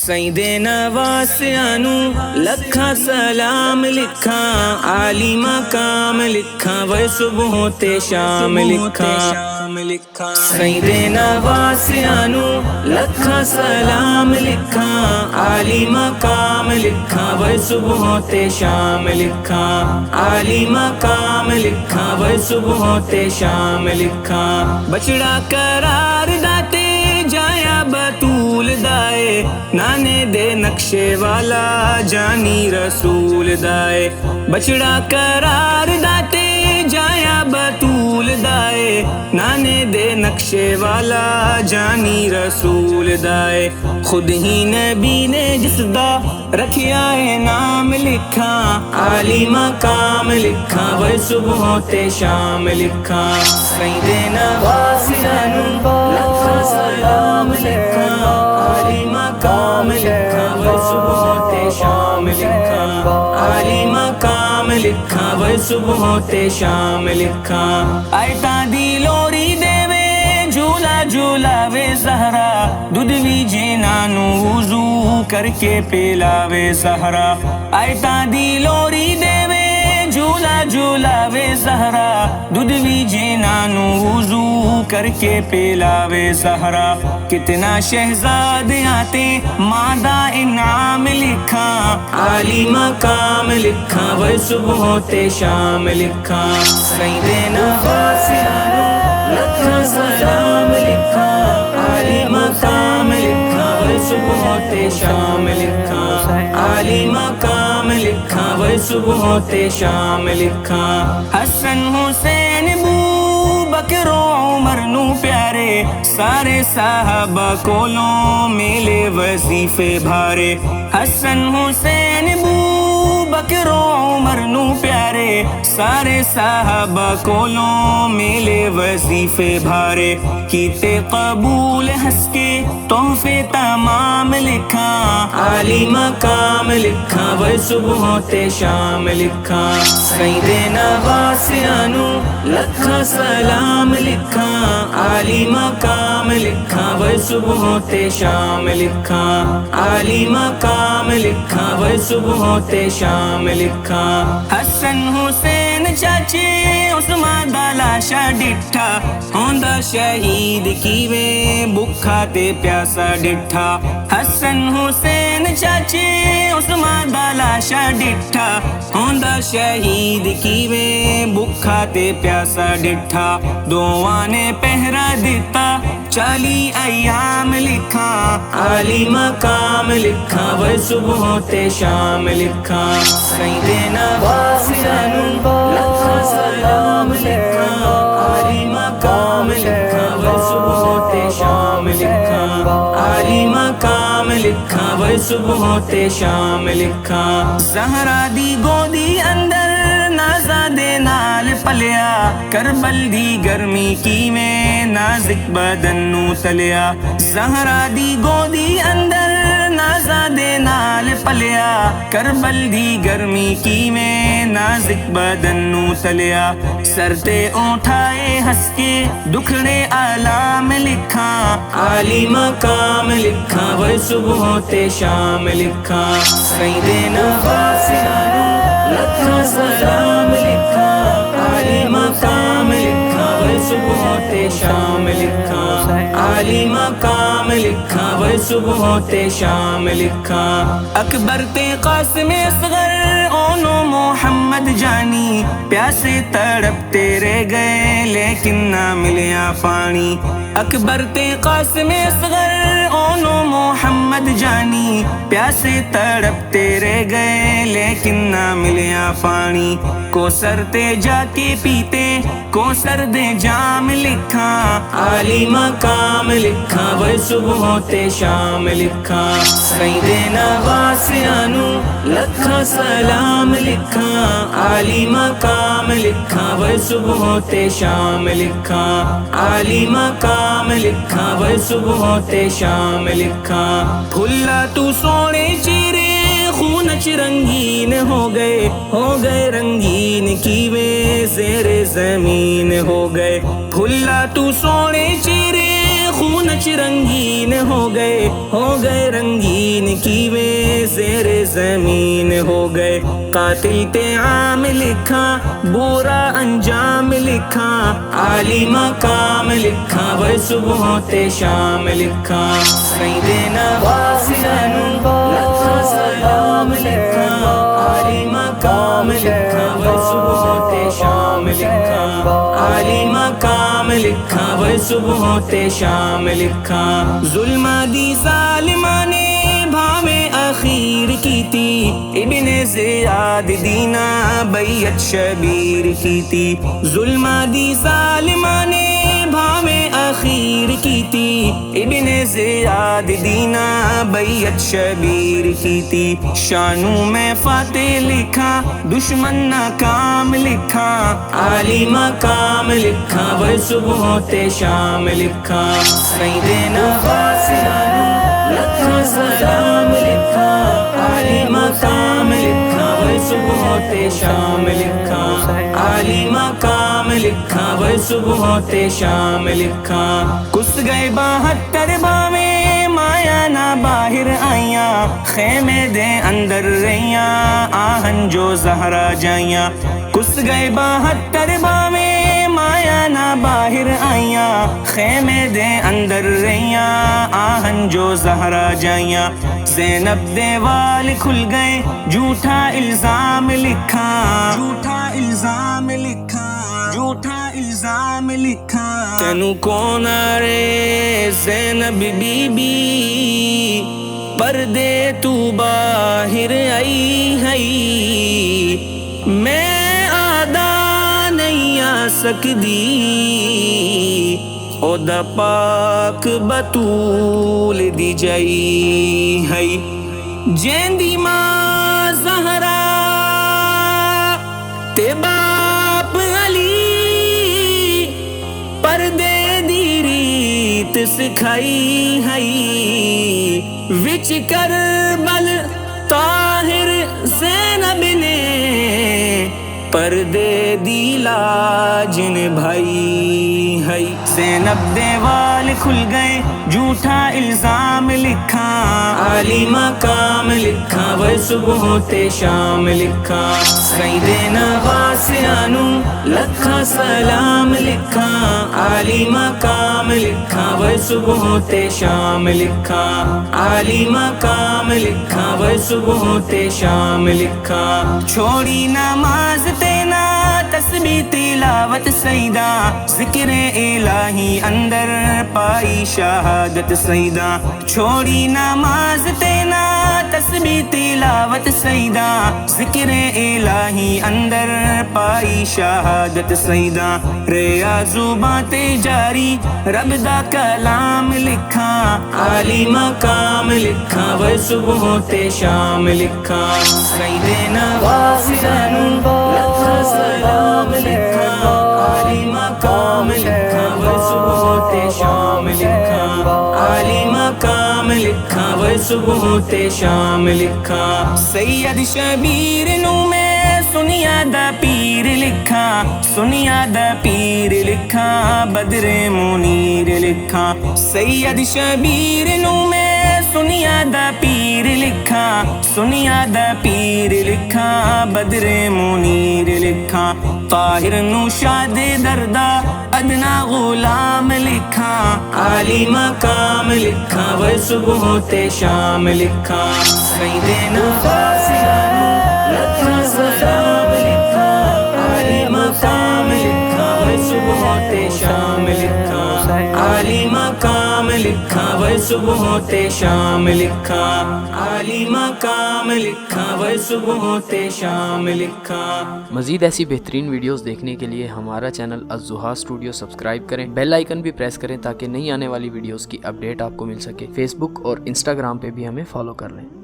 سیدے نواسیاں نو لکھاں سلام لکھاں، عالی مقام لکھاں، وہ صبح تے شام لکھاں۔ سیدے نواسیاں نو لکھاں سلام لکھاں، عالی مقام لکھاں، وہ صبح تے شام لکھاں، عالی مقام لکھاں، وہ صبح تے شام لکھاں۔ بچڑا قرار داتے جایا بطول دائے، نانے دے نقشے والا جانی رسول دائے۔ بچڑا قرار داتے جایا بطول دائے، نانے دے نقشے والا جانی رسول دائے۔ خود ہی نبی نے جس دا رکھیا ہے نام لکھاں، عالی مقام لکھاں، وہ صبح تے شام لکھاں۔ سیدے نواسیاں نو لکھاں سلام لکھاں، عالی مقام لکھاں، وہ صبح تے شام لکھاں، عالی مقام لکھاں، وہ صبح تے شام لکھاں۔ آیتاں دی لوری دے وے جھولا جھولاوے زہرا، دودھ وی جنہاں نو وضو کر کے پلاوے زہرا۔ آیتاں دی لوری دے وے جھولا جھولاوے زہرا، دودھ وی جنہاں نو وضو کر کے پلاوے زہرا۔ کتنا شہزادیاں تے ماں دا انعام لکھاں، عالی مقام لکھاں، وہ صبح تے شام لکھاں۔ سیدے نواسیاں نو لکھاں سلام لکھاں، عالی مقام لکھاں، وہ صبح تے شام لکھاں، عالی مقام لکھاں، وہ صبح تے شام لکھاں۔ حسن حسین بکر و عمر نو پیارے، سارے صحابہ کولوں ملے وظیفے بھارے۔ حسن حسین بکر و عمر نو پیارے، سارے صحابہ کولوں ملے وظیفے بھارے۔ کیتے قبول ہنس کے تحفے تمام لکھاں، عالی مقام لکھاں، وہ صبح تے شام لکھاں۔ سیدے نواسیاں نو لکھاں سلام لکھاں، عالی مقام لکھاں، وہ صبح تے شام لکھاں، عالی مقام لکھاں، وہ صبح تے شام لکھاں۔ حسن حسین چاچے عثمان دا لاشا ڈٹھا، ہوندا شہید کیوے بکھا تے پیاسا ڈٹھا۔ حسن حسین چاچے عثمان دا لاشا ڈٹھا، ہوندا شہید کیوے بکھا تے پیاسا ڈٹھا۔ دواں نے پہرا دیتا 40 ایام لکھاں، عالی مقام لکھاں، وہ صبح تے شام لکھاں۔ سیدے نواسیاں نو لکھاں سلام لکھاں، عالی مقام لکھاں، وہ صبح تے شام لکھاں، عالی مقام لکھاں، وہ صبح تے شام لکھاں۔ زہرا دی گودی اندر نازادے نال پلیا، کربل دی گرمی کیویں نازک بدن نو تلیا۔ زہرا دی گودی اندر نازادے نال پلیا، کربل دی گرمی کیویں نازک بدن نو تلیا۔ سر تے اٹھائے ہنس کے دکھڑے علام لکھاں، عالی مقام لکھاں، وہ صبح تے شام لکھاں۔ سیدے نواسیاں نو لکھاں سلام لکھاں، عالی مقام لکھاں، وہ صبح تے شام لکھاں، عالی مقام لکھاں، وہ صبح تے شام لکھاں۔ اکبر تے قاسم اصغر اونو محمد جانی، پیاسے تڑپتے رہ گئے لیکن نہ ملیا پانی۔ اکبر تے قاسم اصغر اونو محمد جانی، پیاسے تڑپتے رہ گئے لیکن نہ ملیا پانی۔ کوثر تے جا کے پیتے کوثر دے جام لکھاں، عالی مقام لکھاں، وہ صبح تے شام لکھاں۔ سیدے نواسیاں نو لکھاں سلام لکھاں، عالی مقام لکھاں، وہ صبح تے شام لکھاں، عالی مقام لکھاں، وہ صبح تے شام لکھاں۔ پھلا تو سونے چہرے خون چ رنگین ہو گئے رنگین کیویں زیر زمین ہو گئے۔ پھلا تو سونے چہرے خون سچ رنگین ہو گئے رنگین کیوے زیر زمین ہو گئے. قاتل پہ عام لکھا برا انجام لکھا عالی مقام لکھا وہ صبح تے شام لکھا. سیدنا غازیانو لکھا سلام لکھا عالی مقام لکھا وہ صبح تے شام لکھا عالی مقام لکھا وہ صبح تے شام لکھا. ظلمہ دی ظالمہ نے بھاویں اخیر کی تھی ابن زیاد دینا بیعت شبیر کی تھی. ظلمہ دی ظالمہ نے بھاویں اخیر کی تھی ابن زیاد دینا بیعت شبیر کی تھی. شانوں میں فاتح لکھا دشمن ناکام لکھا عالی مقام لکھا وہ صبح تے شام لکھا. سیدنا غازیانو لکھا سلام لکھا عالی مقام لکھا وہ صبح تے شام لکھا عالی مقام لکھا وہ صبح تے شام لکھا. کس گئے 72 باویں مایا نہ باہر آئیاں خیمے دے اندر رہیاں آہن جو زہرا جائیاں. کس گئے 72 باویں مایا نہ باہر آئیاں خیمے دے اندر رہیاں آہن جو زہرا جائیاں. زینب دے وال کھل گئے جھوٹا الزام لکھا جھوٹا الزام لکھا جھوٹا الزام لکھا. تینوں کون آرے زینب بی بی پردے تو باہر آئی ہے میں آدھا نہیں آ سکدی او دا پاک بطول دی جائی ہے. جیندی ماں زہرا تے باپ علی پردے دی ریت سکھائی ہے وچ کربل طاہر زینب نے پردے دی لاج نبھائی ہے. زینب دے وال کھل گئے جھوٹا الزام لکھا عالی مقام لکھا وہ صبح تے شام لکھا. سیدنا غازیانو لکھا سلام لکھا عالی مقام لکھا وہ صبح تے شام لکھا عالی مقام لکھا وہ صبح تے شام لکھا. چھوڑی نماز تینا تسبیح تلاوت سیدہ ذکر الہی اندر پائی شہادت سیدہ. چھوڑی نماز تینا تسبیح تلاوت سیدہ ذکر الہی اندر پائی شہادت سیدہ. ریاض باتیں جاری رب دا کلام لکھا عالی مقام لکھا وہ صبح تے شام لکھا. سیدنا غازیانو لکھا سلام لکھا عالی مقام لکھا وہ صبح تے شام لکھا عالی مقام لکھا وہ صبح تے شام لکھا. سید شبیر نو میں سنیا دا پیر لکھا سنیا دا پیر لکھا بدر منیر لکھا. سید شبیر نو میں سنیا دا پیر لکھا سنیا دا پیر لکھا بدر منیر لکھا. طاہر نو شاد دردا ادنا غلام لکھا عالی مقام لکھا وہ صبح تے شام لکھا. سیدنا غازیانو لکھا سلام لکھا عالی مقام لکھا وہ صبح تے شام لکھا عالی مقام لکھا وہ صبح تے شام لکھا عالی مقام لکھا وہ صبح تے شام لکھا. مزید ایسی بہترین ویڈیوز دیکھنے کے لیے ہمارا چینل الضحیٰ اسٹوڈیو سبسکرائب کریں، بیل آئیکن بھی پریس کریں تاکہ نئی آنے والی ویڈیوز کی اپڈیٹ آپ کو مل سکے. فیس بک اور انسٹاگرام پہ بھی ہمیں فالو کر لیں.